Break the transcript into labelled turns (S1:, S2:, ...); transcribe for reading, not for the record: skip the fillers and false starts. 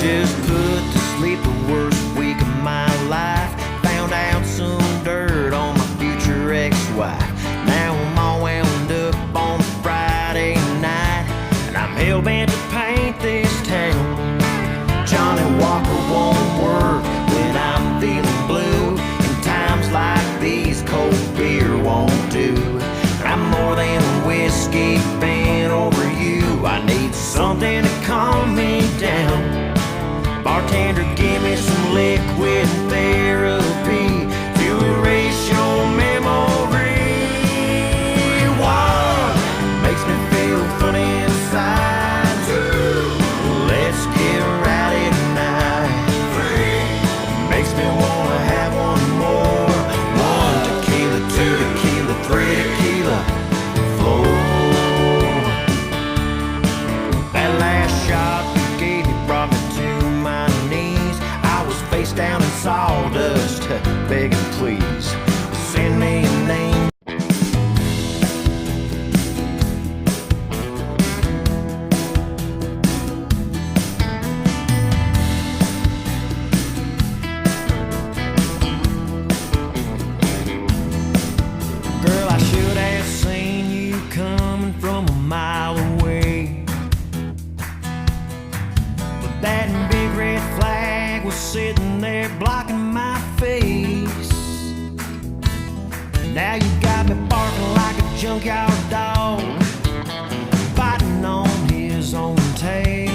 S1: just put to sleep the worst week of my life. Found out some dirt on my future ex-wife. Now I'm all wound up on Friday night, and I'm hell-bent to paint this town. Johnny Walker won't work when I'm feeling blue. In times like these, cold beer won't do. I'm more than a whiskey fan over you. I need something to calm me down. Bartender, give me some liquid therapy to erase your memory. One makes me feel funny inside. Two, let's get rowdy tonight. Three makes me wanna have one more. One tequila, two tequila, three tequila, four. That last shot you gave me brought me to my knees. I was face down in sawdust, begging please, send me a name. Girl, I should have seen you coming from a mile away. But that big red flag was sitting there blocking my face. Now you got me barking like a junkyard dog, biting on his own tail.